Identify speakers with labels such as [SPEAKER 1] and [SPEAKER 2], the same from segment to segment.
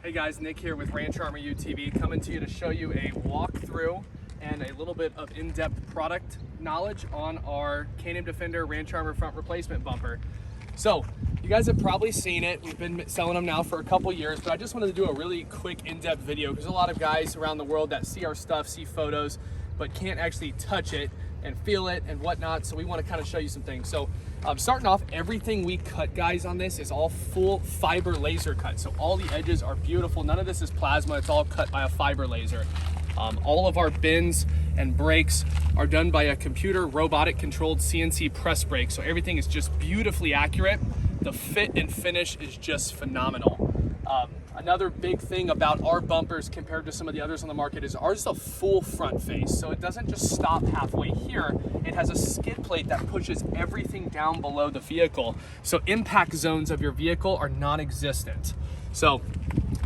[SPEAKER 1] Hey guys, Nick here with Ranch Armor UTV, coming to you to show you a walkthrough and a little bit of in-depth product knowledge on our Can-Am Defender Ranch Armor front replacement bumper. So, you guys have probably seen it. We've been selling them now for a couple years, but I just wanted to do a really quick in-depth video because a lot of guys around the world that see our stuff, see photos, but can't actually touch it and feel it and whatnot. So we want to kind of show you some things. So starting off, everything we cut, guys, on this is all full fiber laser cut. So all the edges are beautiful. None of this is plasma. It's all cut by a fiber laser. All of our bins and brakes are done by a computer robotic controlled CNC press brake. So everything is just beautifully accurate. The fit and finish is just phenomenal. Another big thing about our bumpers compared to some of the others on the market is ours is a full front face. So it doesn't just stop halfway here. It has a skid plate that pushes everything down below the vehicle. So impact zones of your vehicle are non-existent. So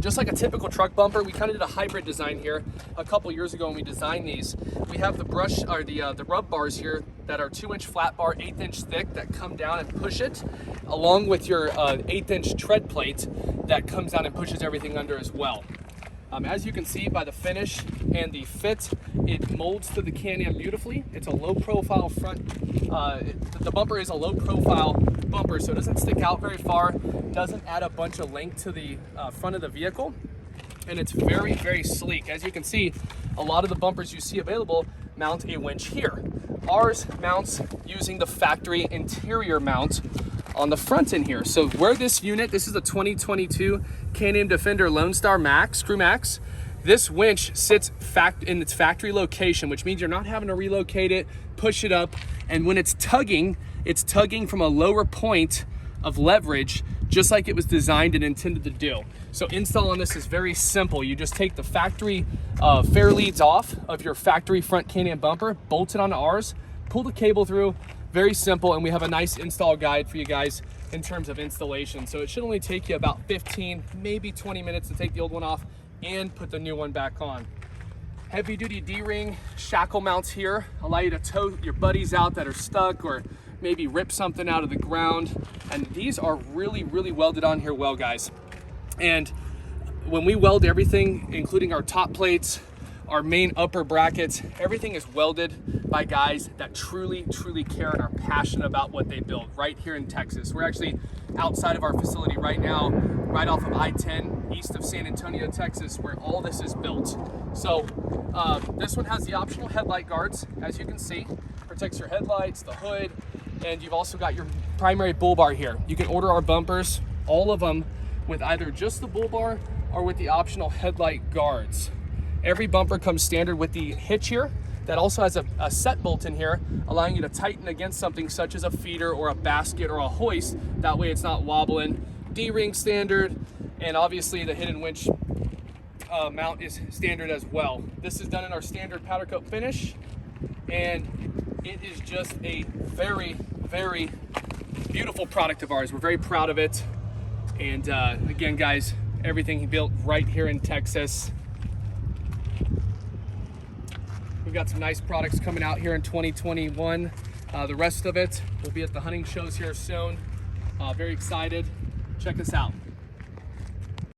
[SPEAKER 1] just like a typical truck bumper, we kind of did a hybrid design here a couple years ago when we designed these. We have the brush or the rub bars here that are 2-inch flat bar, 1/8 inch thick, that come down and push it, along with your 1/8 inch tread plate that comes down and pushes everything under as well. As you can see by the finish and the fit, it molds to the Can-Am beautifully. It's a low profile front, the bumper is a low profile bumper, so it doesn't stick out very far, doesn't add a bunch of length to the front of the vehicle, and it's very, very sleek. As you can see, a lot of the bumpers you see available mount a winch here. Ours mounts using the factory interior mount on the front in here. So where this unit, this is a 2022 Can-Am Defender Lone Star Max, Screw Max. This winch sits in its factory location, which means you're not having to relocate it, push it up, and when it's tugging from a lower point of leverage, just like it was designed and intended to do. So install on this is very simple. You just take the factory fair leads off of your factory front Can-Am bumper, bolt it onto ours, pull the cable through. Very simple, and we have a nice install guide for you guys in terms of installation. So it should only take you about 15, maybe 20 minutes to take the old one off and put the new one back on. Heavy duty D-ring shackle mounts here allow you to tow your buddies out that are stuck or maybe rip something out of the ground. And these are really, really welded on here well, guys. And when we weld everything, including our top plates, our main upper brackets, everything is welded by guys that truly, truly care and are passionate about what they build right here in Texas. We're actually outside of our facility right now, right off of I-10, east of San Antonio, Texas, where all this is built. So this one has the optional headlight guards, as you can see, protects your headlights, the hood, and you've also got your primary bull bar here. You can order our bumpers, all of them, with either just the bull bar or with the optional headlight guards. Every bumper comes standard with the hitch here that also has a set bolt in here, allowing you to tighten against something such as a feeder or a basket or a hoist. That way it's not wobbling. D-ring standard, and obviously the hidden winch mount is standard as well. This is done in our standard powder coat finish, and it is just a very, very beautiful product of ours. We're very proud of it. And again, guys, everything he built right here in Texas. We've got some nice products coming out here in 2021. The rest of it will be at the hunting shows here soon. Very excited. Check us out.